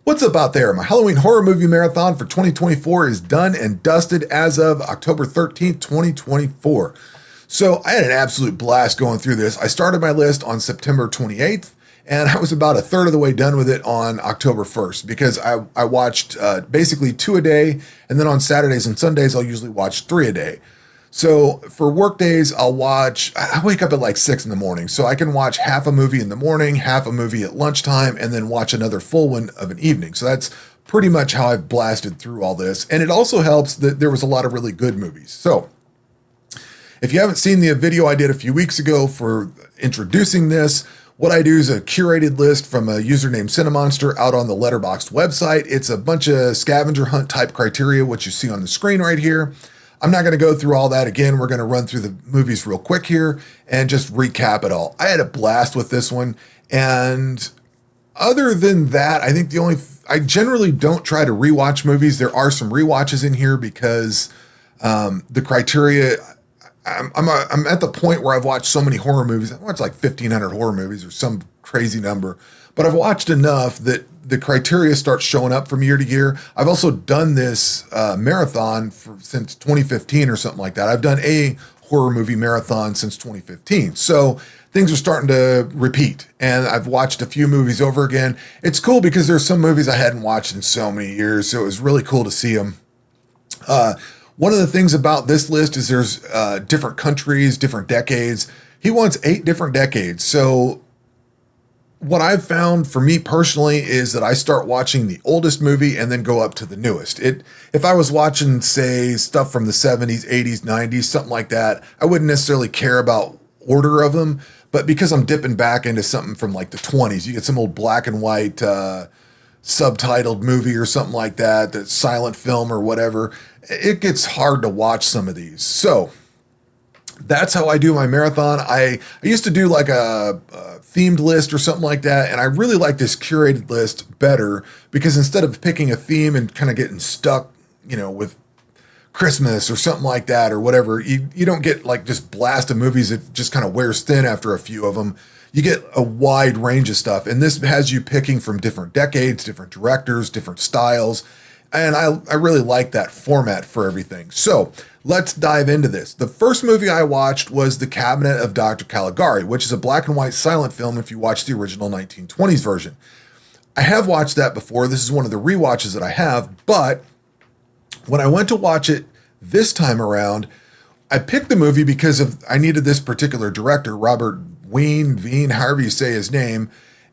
What's up out there? My Halloween horror movie marathon for 2024 is done and dusted as of October 13th, 2024. So I had an absolute blast going through this. I started my list on September 28th, and I was about a third of the way done with it on October 1st because I watched basically two a day, and then on Saturdays and Sundays, I'll usually watch three a day. So for work days, I wake up at like 6 in the morning. So I can watch half a movie in the morning, half a movie at lunchtime, and then watch another full one of an evening. So that's pretty much how I've blasted through all this. And it also helps that there was a lot of really good movies. So if you haven't seen the video I did a few weeks ago for introducing this, what I do is a curated list from a user named Cinemonster out on the Letterboxd website. It's a bunch of scavenger hunt type criteria, which you see on the screen right here. I'm not going to go through all that again. We're going to run through the movies real quick here and just recap it all. I had a blast with this one. And other than that, I think I generally don't try to rewatch movies. There are some rewatches in here because the criteria, I'm at the point where I've watched so many horror movies. I watched like 1,500 horror movies or some crazy number, but I've watched enough that the criteria starts showing up from year to year. I've also done this marathon since 2015 or something like that. I've done a horror movie marathon since 2015. So things are starting to repeat, and I've watched a few movies over again. It's cool because there's some movies I hadn't watched in so many years, so it was really cool to see them. One of the things about this list is there's different countries, different decades. He wants 8 different decades. So what I've found for me personally is that I start watching the oldest movie and then go up to the newest. If I was watching, say, stuff from the 70s, 80s, 90s, something like that, I wouldn't necessarily care about order of them. But because I'm dipping back into something from like the 20s, you get some old black and white subtitled movie or something like that, that's silent film or whatever, it gets hard to watch some of these. So that's how I do my marathon. I used to do like a themed list or something like that, and I really like this curated list better because instead of picking a theme and kind of getting stuck, with Christmas or something like that or whatever, you don't get like just blast of movies that just kind of wears thin after a few of them. You get a wide range of stuff, and this has you picking from different decades, different directors, different styles, and I really like that format for everything. So let's dive into this. The first movie I watched was The Cabinet of Dr. Caligari, which is a black and white silent film if you watch the original 1920s version. I have watched that before. This is one of the rewatches that I have, but when I went to watch it this time around, I picked the movie because I needed this particular director, Robert Veen, however you say his name,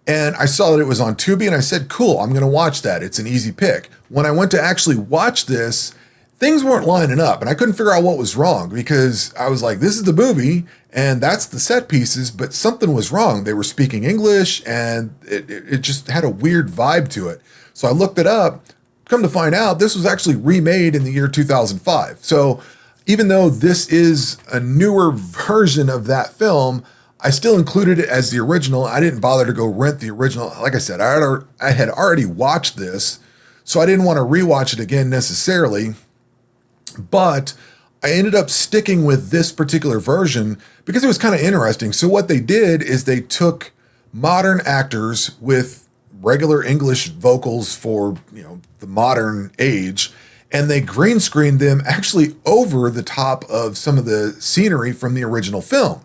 and I saw that it was on Tubi, and I said, cool, I'm going to watch that. It's an easy pick. When I went to actually watch this, things weren't lining up, and I couldn't figure out what was wrong because I was like, this is the movie, and that's the set pieces, but something was wrong. They were speaking English, and it just had a weird vibe to it. So I looked it up. Come to find out, this was actually remade in the year 2005. So even though this is a newer version of that film, I still included it as the original. I didn't bother to go rent the original. Like I said, I had already watched this, so I didn't want to rewatch it again necessarily. But I ended up sticking with this particular version because it was kind of interesting. So what they did is they took modern actors with regular English vocals for, the modern age, and they green screened them actually over the top of some of the scenery from the original film.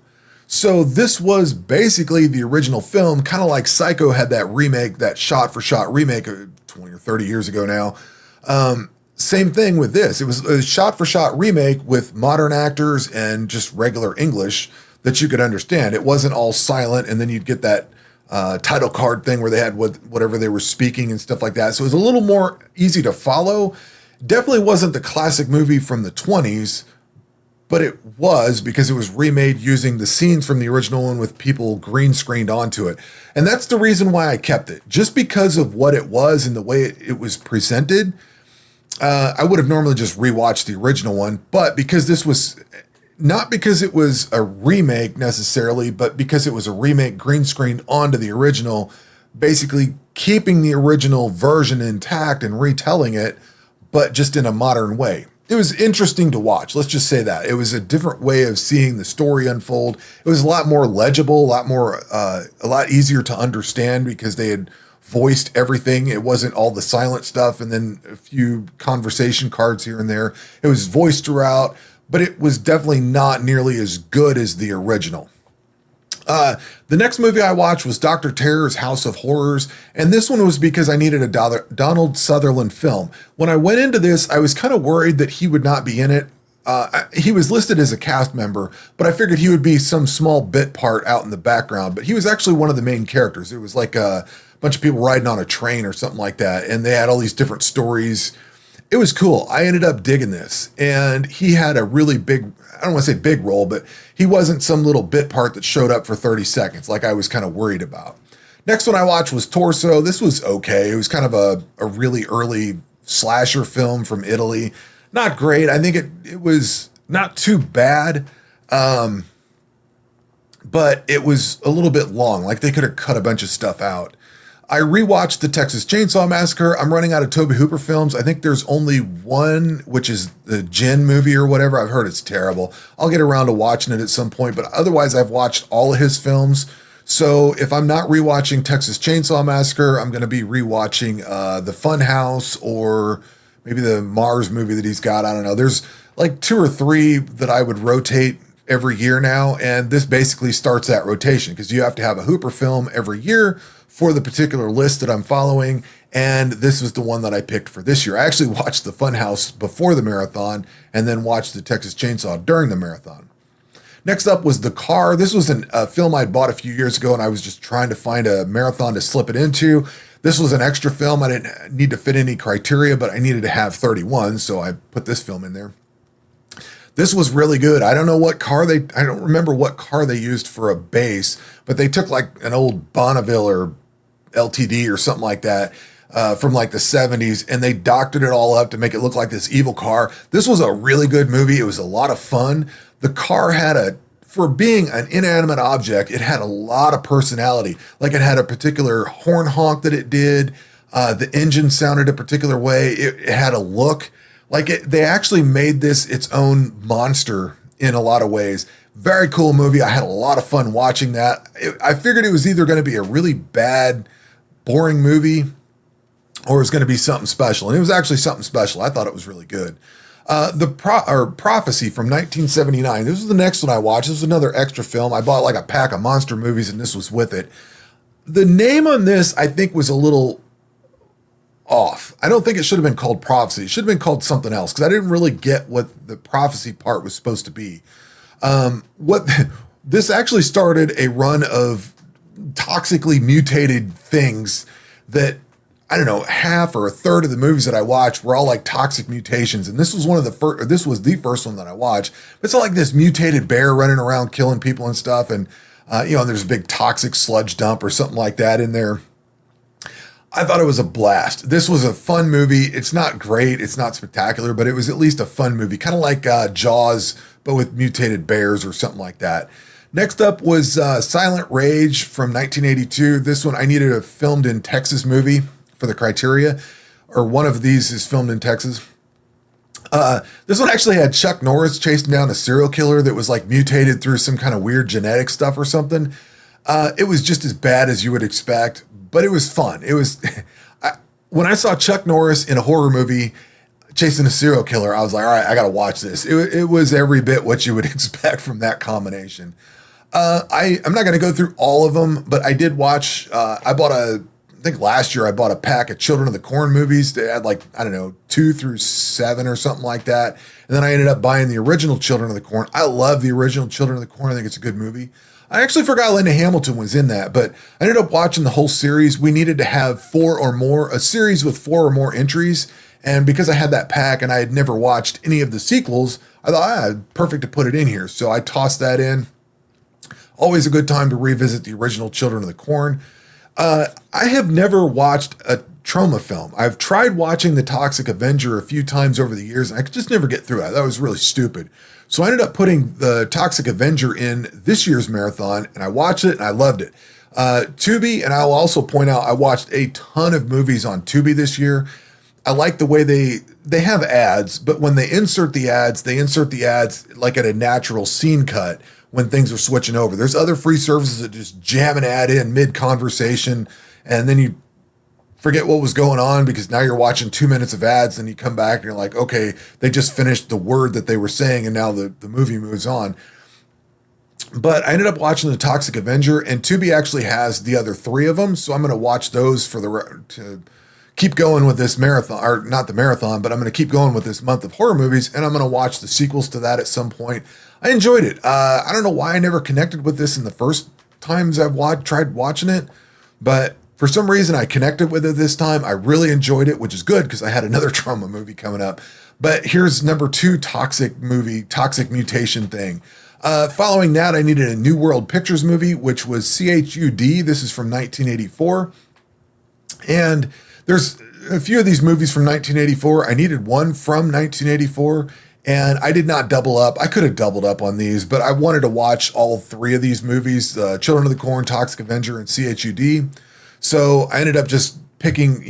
So this was basically the original film, kind of like Psycho had that remake, that shot-for-shot remake 20 or 30 years ago now. Same thing with this. It was a shot-for-shot remake with modern actors and just regular English that you could understand. It wasn't all silent, and then you'd get that title card thing where they had whatever they were speaking and stuff like that. So it was a little more easy to follow. Definitely wasn't the classic movie from the 20s, but it was because it was remade using the scenes from the original one with people green screened onto it. And that's the reason why I kept it. Just because of what it was and the way it was presented. I would have normally just rewatched the original one, but because this was not because it was a remake necessarily, but because it was a remake green screened onto the original, basically keeping the original version intact and retelling it, but just in a modern way. It was interesting to watch. Let's just say that. It was a different way of seeing the story unfold. It was a lot more legible, a lot easier to understand because they had voiced everything. It wasn't all the silent stuff and then a few conversation cards here and there. It was voiced throughout, but it was definitely not nearly as good as the original. The next movie I watched was Dr. Terror's House of Horrors, and this one was because I needed a Donald Sutherland film. When I went into this, I was kind of worried that he would not be in it. He was listed as a cast member, but I figured he would be some small bit part out in the background, but he was actually one of the main characters. It was like a bunch of people riding on a train or something like that, and they had all these different stories. It was cool. I ended up digging this, and he had a really big, I don't want to say big role, but he wasn't some little bit part that showed up for 30 seconds like I was kind of worried about. Next one I watched was Torso. This was okay. It was kind of a really early slasher film from Italy. Not great. I think it was not too bad, but it was a little bit long. Like they could have cut a bunch of stuff out. I rewatched the Texas Chainsaw Massacre. I'm running out of Tobe Hooper films. I think there's only one, which is the Jinn movie or whatever. I've heard it's terrible. I'll get around to watching it at some point, but otherwise I've watched all of his films. So if I'm not rewatching Texas Chainsaw Massacre, I'm going to be rewatching The Funhouse or maybe the Mars movie that he's got. I don't know. There's like 2 or 3 that I would rotate every year now, and this basically starts that rotation because you have to have a Hooper film every year for the particular list that I'm following, and this was the one that I picked for this year. I actually watched The Funhouse before the marathon and then watched the Texas Chainsaw during the marathon. Next up was The Car. This was a film I'd bought a few years ago, and I was just trying to find a marathon to slip it into. This was an extra film. I didn't need to fit any criteria, but I needed to have 31, so I put this film in there. This was really good. I don't remember what car they used for a base, but they took like an old Bonneville or LTD or something like that from like the 70s, and they doctored it all up to make it look like this evil car. This was a really good movie. It was a lot of fun. The car had for being an inanimate object, it had a lot of personality. Like it had a particular horn honk that it did. The engine sounded a particular way. It had a look. They actually made this its own monster in a lot of ways. Very cool movie. I had a lot of fun watching that. I figured it was either going to be a really bad, boring movie or it was going to be something special. And it was actually something special. I thought it was really good. Prophecy from 1979. This was the next one I watched. This was another extra film. I bought like a pack of monster movies and this was with it. The name on this, I think, was a little off. I don't think it should have been called Prophecy. It should have been called something else because I didn't really get what the prophecy part was supposed to be. This actually started a run of toxically mutated things that, I don't know, half or a third of the movies that I watched were all like toxic mutations. And this was this was the first one that I watched. It's all like this mutated bear running around killing people and stuff. And, there's a big toxic sludge dump or something like that in there. I thought it was a blast. This was a fun movie. It's not great. It's not spectacular, but it was at least a fun movie. Kind of like Jaws, but with mutated bears or something like that. Next up was Silent Rage from 1982. This one, I needed a filmed in Texas movie for the criteria, or one of these is filmed in Texas. This one actually had Chuck Norris chasing down a serial killer that was like mutated through some kind of weird genetic stuff or something. It was just as bad as you would expect, but it was fun. It was, when I saw Chuck Norris in a horror movie chasing a serial killer, I was like, all right, I got to watch this. It was every bit what you would expect from that combination. I'm not going to go through all of them, but I did watch, I think last year I bought a pack of Children of the Corn movies. They had 2 through 7 or something like that. And then I ended up buying the original Children of the Corn. I love the original Children of the Corn. I think it's a good movie. I actually forgot Linda Hamilton was in that, but I ended up watching the whole series. We needed to have a series with 4 or more entries. And because I had that pack and I had never watched any of the sequels, I thought, perfect to put it in here. So I tossed that in. Always a good time to revisit the original Children of the Corn. I have never watched a trauma film. I've tried watching The Toxic Avenger a few times over the years, and I could just never get through it. That was really stupid. So I ended up putting The Toxic Avenger in this year's marathon, and I watched it, and I loved it. Tubi, and I'll also point out, I watched a ton of movies on Tubi this year. I like the way they have ads, but when they insert the ads like at a natural scene cut when things are switching over. There's other free services that just jam an ad in mid-conversation, and then you forget what was going on because now you're watching 2 minutes of ads and you come back and you're like, okay, they just finished the word that they were saying and now the movie moves on. But I ended up watching The Toxic Avenger, and Tubi actually has the other three of them, so I'm going to watch those to keep going with this marathon, or not the marathon, but I'm going to keep going with this month of horror movies, and I'm going to watch the sequels to that at some point. I enjoyed it. I don't know why I never connected with this in the first times I've tried watching it, but for some reason I connected with it this time. I really enjoyed it, which is good because I had another trauma movie coming up. But here's number 2 toxic mutation thing. Following that, I needed a New World Pictures movie, which was CHUD. This is from 1984. And there's a few of these movies from 1984. I needed one from 1984, and I did not double up. I could have doubled up on these, but I wanted to watch all 3 of these movies, Children of the Corn, Toxic Avenger, and CHUD. So I ended up just picking,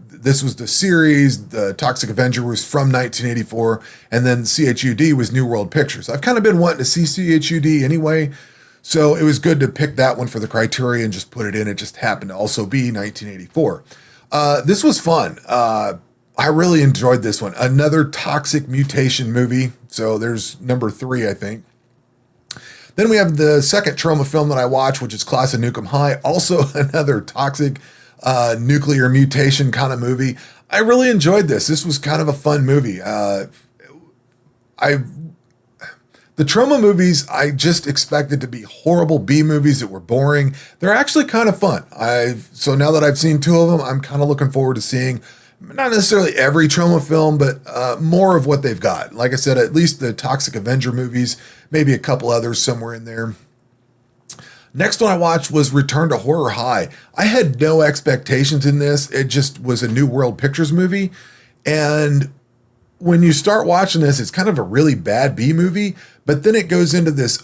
this was the series, the Toxic Avenger was from 1984, and then CHUD was New World Pictures. I've kind of been wanting to see CHUD anyway, so it was good to pick that one for the criteria and just put it in. It just happened to also be 1984. This was fun. I really enjoyed this one. Another toxic mutation movie. So there's number 3, I think. Then we have the second trauma film that I watched, which is Class of Nukem High. Also another toxic nuclear mutation kind of movie. I really enjoyed this. This was kind of a fun movie. The trauma movies, I just expected to be horrible B movies that were boring. They're actually kind of fun. So now that I've seen 2 of them, I'm kind of looking forward to seeing not necessarily every trauma film, but more of what they've got. Like I said, at least the Toxic Avenger movies, maybe a couple others somewhere in there. Next one I watched was Return to Horror High. I had no expectations in this. It just was a New World Pictures movie. And when you start watching this, it's kind of a really bad B movie, but then it goes into this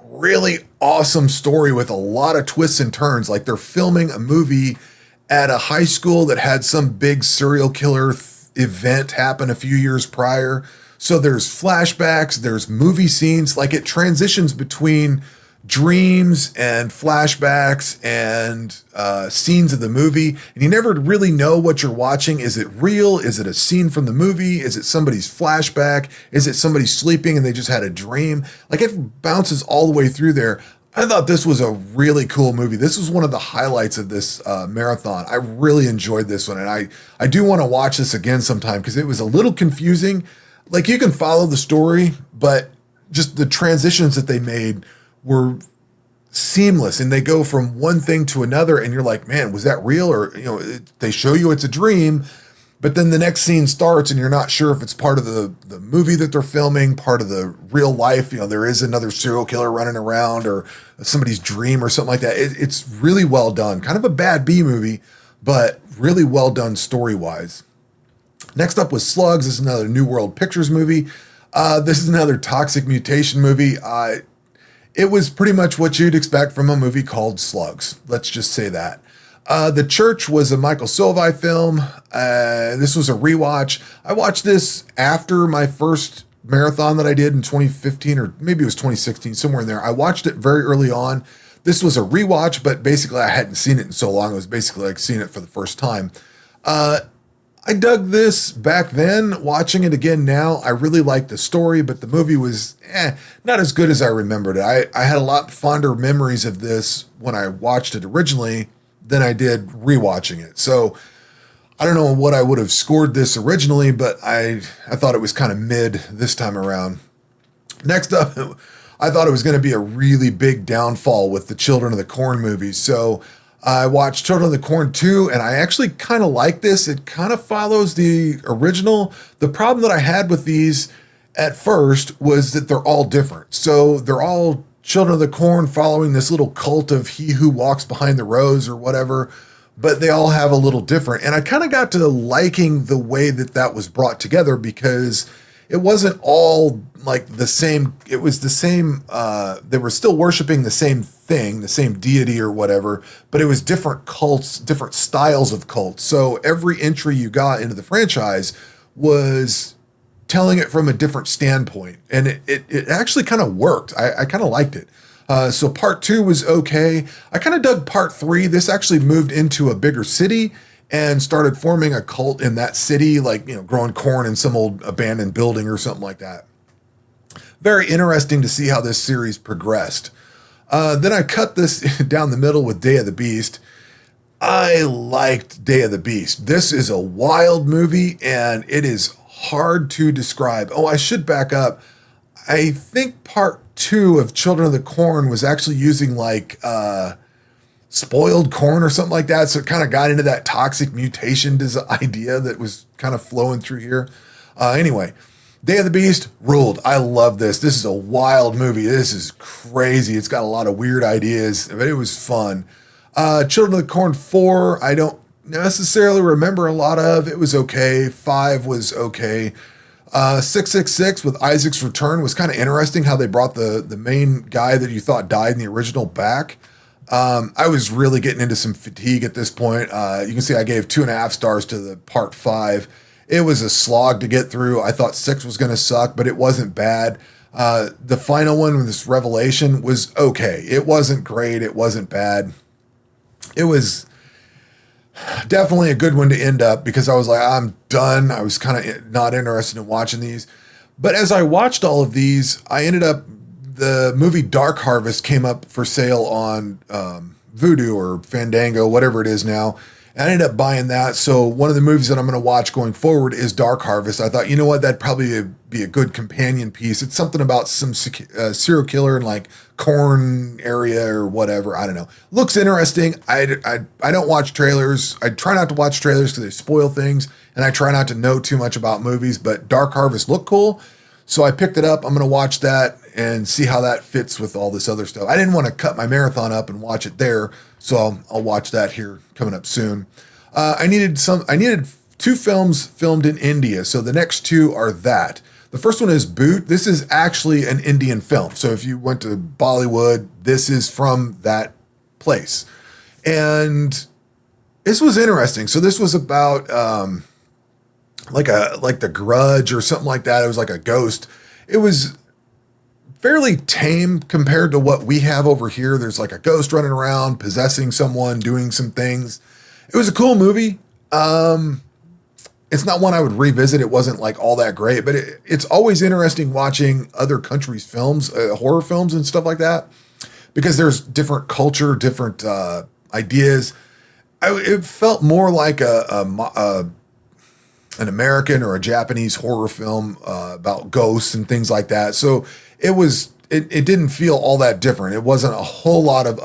really awesome story with a lot of twists and turns. Like they're filming a movie at a high school that had some big serial killer event happen a few years prior. So there's flashbacks, there's movie scenes, like it transitions between dreams and flashbacks and scenes of the movie, and you never really know what you're watching. Is it real? Is it a scene from the movie? Is it somebody's flashback? Is it somebody sleeping and they just had a dream? Like it bounces all the way through there. I thought this was a really cool movie. This was one of the highlights of this marathon. I really enjoyed this one, and I do want to watch this again sometime because it was a little confusing. Like you can follow the story, but just the transitions that they made were seamless, and they go from one thing to another, and you're like, man, was that real? Or, they show you it's a dream, but then the next scene starts and you're not sure if it's part of the movie that they're filming, part of the real life. There is another serial killer running around or somebody's dream or something like that. It's really well done. Kind of a bad B movie, but really well done story-wise. Next up was Slugs. This is another New World Pictures movie. This is another toxic mutation movie. It was pretty much what you'd expect from a movie called Slugs. Let's just say that. The Church was a Michael Silvi film. This was a rewatch. I watched this after my first marathon that I did in 2015, or maybe it was 2016, somewhere in there. I watched it very early on. This was a rewatch, but basically I hadn't seen it in so long. It was basically like seeing it for the first time. I dug this back then. Watching it again now, I really liked the story, but the movie was not as good as I remembered it. I had a lot fonder memories of this when I watched it originally than I did rewatching it. So I don't know what I would have scored this originally, but I thought it was kind of mid this time around. Next up, I thought it was going to be a really big downfall with the Children of the Corn movies. So I watched Children of the Corn 2, and I actually kind of like this. It kind of follows the original. The problem that I had with these at first was that they're all different. So they're all Children of the Corn following this little cult of He Who Walks Behind the Rose or whatever, but they all have a little different. And I kind of got to liking the way that was brought together because it wasn't all like the same. It was the same. They were still worshiping the same thing, the same deity or whatever, but it was different cults, different styles of cults. So every entry you got into the franchise was telling it from a different standpoint. And it actually kind of worked. I kind of liked it. So part 2 was okay. I kind of dug part 3. This actually moved into a bigger city, and started forming a cult in that city, like, growing corn in some old abandoned building or something like that. Very interesting to see how this series progressed. Then I cut this down the middle with Day of the Beast. I liked Day of the Beast. This is a wild movie and it is hard to describe. Oh, I should back up. I think part 2 of Children of the Corn was actually using like spoiled corn or something like that. So it kind of got into that toxic mutation idea that was kind of flowing through here. Anyway, Day of the Beast ruled. I love this. This is a wild movie. This is crazy. It's got a lot of weird ideas, but it was fun. Children of the Corn 4, I don't necessarily remember a lot of. It was okay. 5 was okay. 666 with Isaac's Return was kind of interesting how they brought the main guy that you thought died in the original back. I was really getting into some fatigue at this point. You can see I gave 2.5 stars to the part 5. It was a slog to get through. I thought 6 was going to suck, but it wasn't bad. The final one with this Revelation was okay. It wasn't great. It wasn't bad. It was definitely a good one to end up because I was like, I'm done. I was kind of not interested in watching these. But as I watched all of these, I ended up, the movie Dark Harvest came up for sale on Vudu or Fandango, whatever it is now. And I ended up buying that. So one of the movies that I'm going to watch going forward is Dark Harvest. I thought, you know what, that'd probably be a good companion piece. It's something about some serial killer in like corn area or whatever. I don't know. Looks interesting. I don't watch trailers. I try not to watch trailers because they spoil things. And I try not to know too much about movies. But Dark Harvest looked cool. So I picked it up. I'm going to watch that and see how that fits with all this other stuff. I didn't want to cut my marathon up and watch it there. So I'll watch that here coming up soon. I needed 2 films filmed in India. So the next 2 are that. The first one is Boot. This is actually an Indian film. So if you went to Bollywood, this is from that place. And this was interesting. So this was about like The Grudge or something like that. It was like a ghost. It was fairly tame compared to what we have over here. There's like a ghost running around, possessing someone, doing some things. It was a cool movie. It's not one I would revisit. It wasn't like all that great, but it's always interesting watching other countries' films, horror films and stuff like that, because there's different culture, different ideas. It felt more like an American or a Japanese horror film about ghosts and things like that. So it didn't feel all that different. It wasn't a whole lot of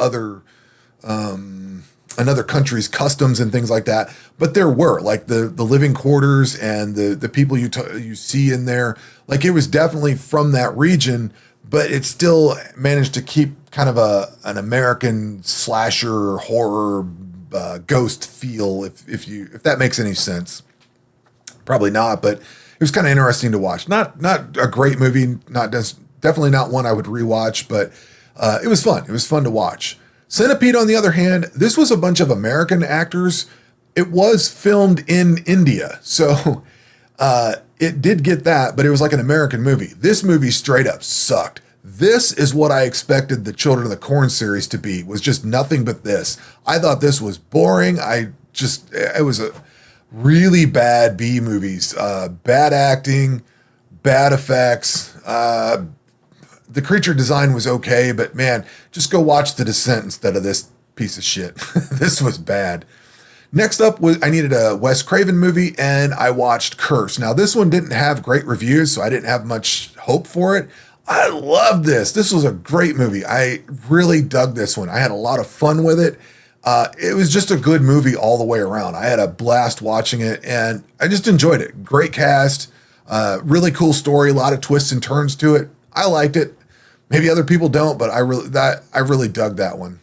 another country's customs and things like that. But there were like the living quarters and the people you see in there. Like it was definitely from that region, but it still managed to keep kind of an American slasher horror ghost feel. If that makes any sense. Probably not, but it was kind of interesting to watch. Not a great movie, definitely not one I would rewatch, but it was fun. It was fun to watch. Centipede, on the other hand, this was a bunch of American actors. It was filmed in India, so it did get that, but it was like an American movie. This movie straight up sucked. This is what I expected the Children of the Corn series to be, was just nothing but this. I thought this was boring. It was a really bad B movies, bad acting, bad effects. The creature design was okay, but man, just go watch The Descent instead of this piece of shit. This was bad. Next up I needed a Wes Craven movie, and I watched Curse. Now this one didn't have great reviews, so I didn't have much hope for it. I loved this. This was a great movie. I really dug this one. I had a lot of fun with it. It was just a good movie all the way around. I had a blast watching it, and I just enjoyed it. Great cast, really cool story, a lot of twists and turns to it. I liked it. Maybe other people don't, but I really dug that one.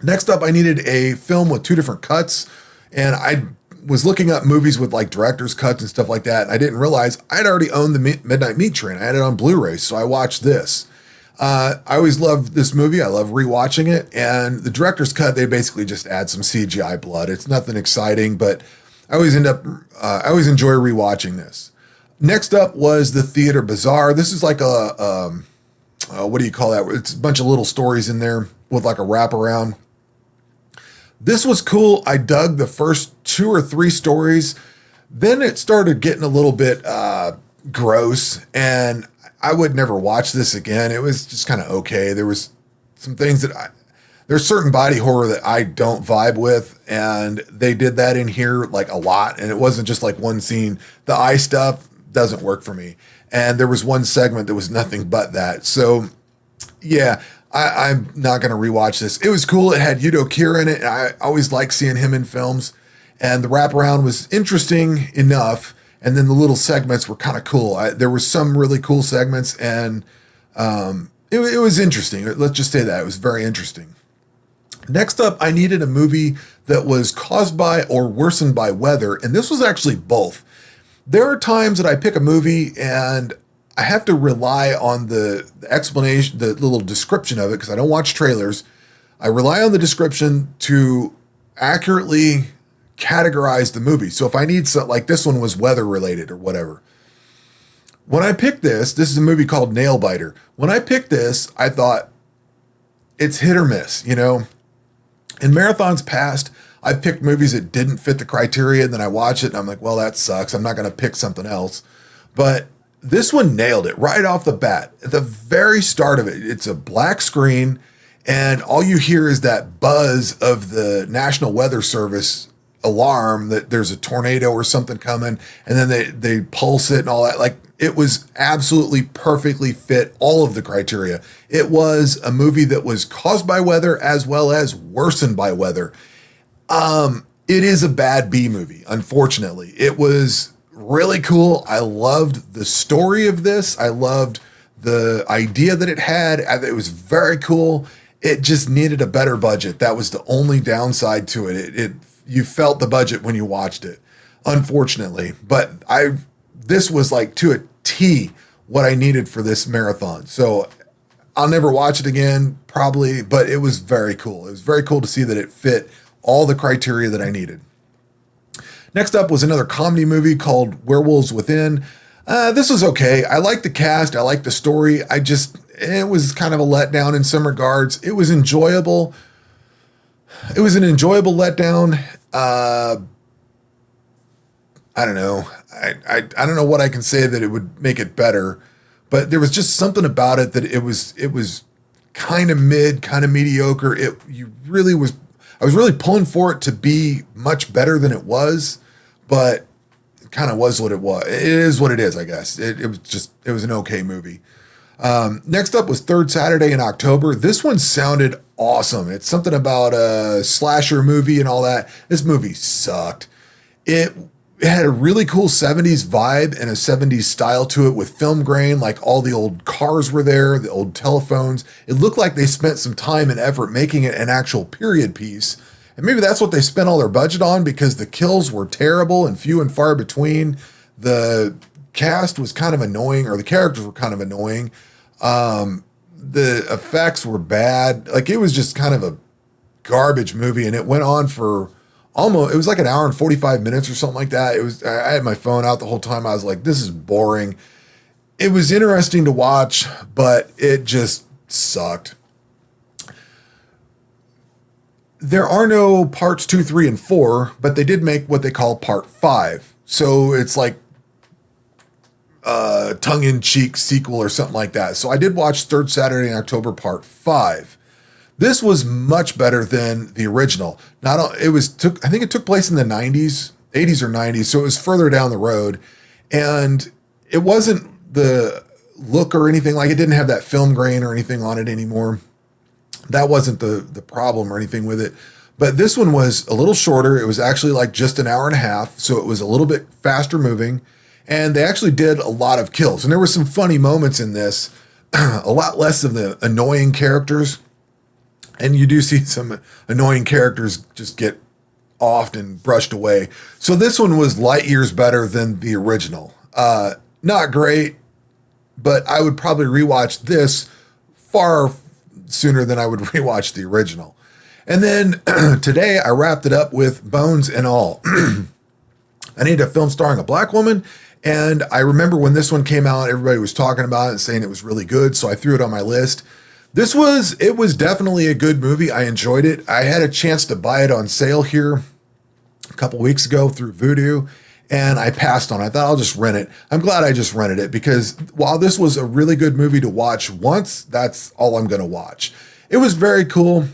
Next up, I needed a film with 2 different cuts, and I was looking up movies with like director's cuts and stuff like that, and I didn't realize I'd already owned the Midnight Meat Train. I had it on Blu-ray, so I watched this. I always love this movie. I love rewatching it. And the director's cut, they basically just add some CGI blood. It's nothing exciting, but I always enjoy rewatching this. Next up was The Theater Bazaar. This is like what do you call that? It's a bunch of little stories in there with like a wraparound. This was cool. I dug the first 2 or 3 stories. Then it started getting a little bit gross, and I would never watch this again. It was just kind of okay. There was some things there's certain body horror that I don't vibe with, and they did that in here like a lot. And it wasn't just like one scene. The eye stuff doesn't work for me. And there was one segment that was nothing but that. So yeah, I'm not going to rewatch this. It was cool. It had Yudo Kira in it. And I always like seeing him in films. And the wraparound was interesting enough. And then the little segments were kind of cool. There were some really cool segments, and it was interesting. Let's just say that. It was very interesting. Next up, I needed a movie that was caused by or worsened by weather, and this was actually both. There are times that I pick a movie and I have to rely on the explanation, the little description of it, because I don't watch trailers. I rely on the description to accurately categorize the movie. So if I need something like this one was weather related or whatever. When I picked this is a movie called Nailbiter. When I picked this, I thought it's hit or miss, you know. In marathons past, I've picked movies that didn't fit the criteria, and then I watch it and I'm like, well, that sucks. I'm not going to pick something else. But this one nailed it right off the bat. At the very start of it, it's a black screen, and all you hear is that buzz of the National Weather Service alarm that there's a tornado or something coming, and then they pulse it and all that. Like, it was absolutely perfectly fit all of the criteria. It was a movie that was caused by weather as well as worsened by weather. It is a bad B movie, unfortunately. It was really cool. I loved the story of this. I loved the idea that it had. It was very cool. It just needed a better budget. That was the only downside to it. You felt the budget when you watched it, unfortunately. But this was like to a T what I needed for this marathon. So I'll never watch it again, probably, but it was very cool. It was very cool to see that it fit all the criteria that I needed. Next up was another comedy movie called Werewolves Within. This was okay. I liked the cast. I liked the story. It was kind of a letdown in some regards. It was enjoyable. It was an enjoyable letdown. I don't know. I don't know what I can say that it would make it better, but there was just something about it that it was kind of mid, kind of mediocre. I was really pulling for it to be much better than it was, but it kind of was what it was. It is what it is, I guess. It was an okay movie. Next up was Third Saturday in October. This one sounded awesome. It's something about a slasher movie and all that. This movie sucked. It had a really cool 70s vibe and a 70s style to it with film grain. Like, all the old cars were there, the old telephones. It looked like they spent some time and effort making it an actual period piece. And maybe that's what they spent all their budget on, because the kills were terrible and few and far between. The cast was kind of annoying, or the characters were kind of annoying. The effects were bad. Like, it was just kind of a garbage movie, and it went on for it was like an hour and 45 minutes or something like that. I had my phone out the whole time. I was like, this is boring. It was interesting to watch, but it just sucked. There are no parts 2, 3, and 4, but they did make what they call part 5. So it's like tongue-in-cheek sequel or something like that. So I did watch Third Saturday in October part 5. This was much better than the original. I think it took place in the 80s or 90s, so it was further down the road, and it wasn't the look or anything, like, it didn't have that film grain or anything on it anymore. That wasn't the problem or anything with it. But this one was a little shorter. It was actually like just an hour and a half, so it was a little bit faster moving, and they actually did a lot of kills. And there were some funny moments in this, a lot less of the annoying characters. And you do see some annoying characters just get offed and brushed away. So this one was light years better than the original. Not great, but I would probably rewatch this far sooner than I would rewatch the original. And then today I wrapped it up with Bones and All. I needed a film starring a black woman, and I remember when this one came out, everybody was talking about it and saying it was really good, so I threw it on my list. It was definitely a good movie. I enjoyed it. I had a chance to buy it on sale here a couple weeks ago through Vudu, and I passed on it. I thought I'll just rent it. I'm glad I just rented it because while this was a really good movie to watch once, that's all I'm going to watch. It was very cool.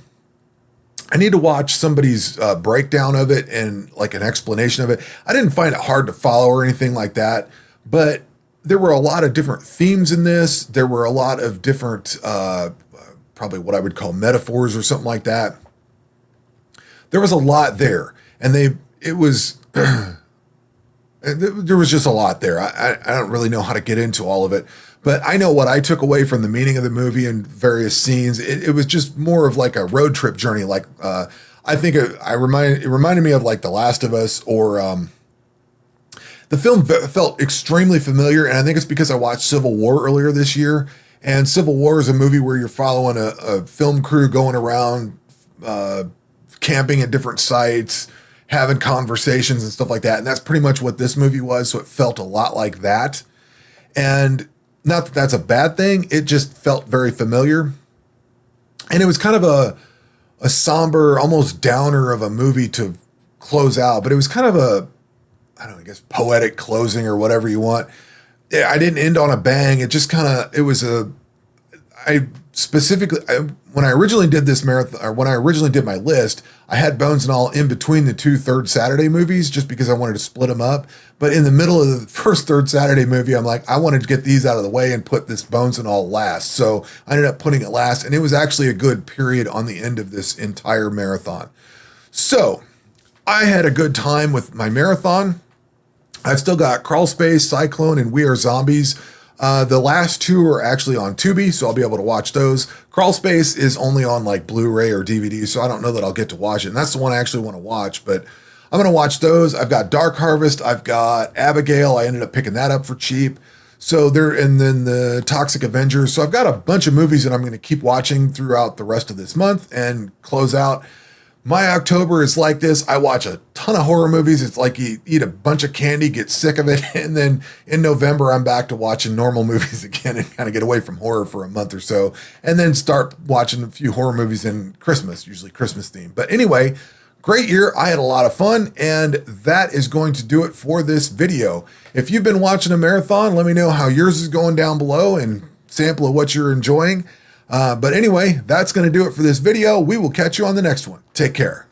I need to watch somebody's breakdown of it and like an explanation of it. I didn't find it hard to follow or anything like that, but there were a lot of different themes in this. There were a lot of different, probably what I would call metaphors or something like that. There was a lot there, and it was, there was just a lot there. I don't really know how to get into all of it, but I know what I took away from the meaning of the movie and various scenes. It was just more of like a road trip journey. Like, I think it reminded me of like The Last of Us or, the film felt extremely familiar, and I think it's because I watched Civil War earlier this year. And Civil War is a movie where you're following a film crew going around camping at different sites, having conversations and stuff like that. And that's pretty much what this movie was. So it felt a lot like that. And not that that's a bad thing. It just felt very familiar. And it was kind of a somber, almost downer of a movie to close out. But it was kind of I don't know, I guess poetic closing or whatever you want. I didn't end on a bang. It just kind of, it was when I originally did this marathon, or when I originally did my list, I had Bones and All in between the two Third Saturday movies just because I wanted to split them up. But in the middle of the first Third Saturday movie, I'm like, I wanted to get these out of the way and put this Bones and All last. So I ended up putting it last, and it was actually a good period on the end of this entire marathon. So I had a good time with my marathon. I've still got Crawl Space, Cyclone, and We Are Zombies. The last two are actually on Tubi, so I'll be able to watch those. Crawl Space is only on like Blu-ray or DVD, so I don't know that I'll get to watch it. And that's the one I actually want to watch, but I'm going to watch those. I've got Dark Harvest. I've got Abigail. I ended up picking that up for cheap. And then the Toxic Avengers. So I've got a bunch of movies that I'm going to keep watching throughout the rest of this month and close out. My October is like this. I watch a ton of horror movies. It's like you eat a bunch of candy, get sick of it, and then in November, I'm back to watching normal movies again and kind of get away from horror for a month or so, and then start watching a few horror movies in Christmas, usually Christmas themed. But anyway, great year. I had a lot of fun, and that is going to do it for this video. If you've been watching a marathon, let me know how yours is going down below and sample of what you're enjoying. But anyway, that's going to do it for this video. We will catch you on the next one. Take care.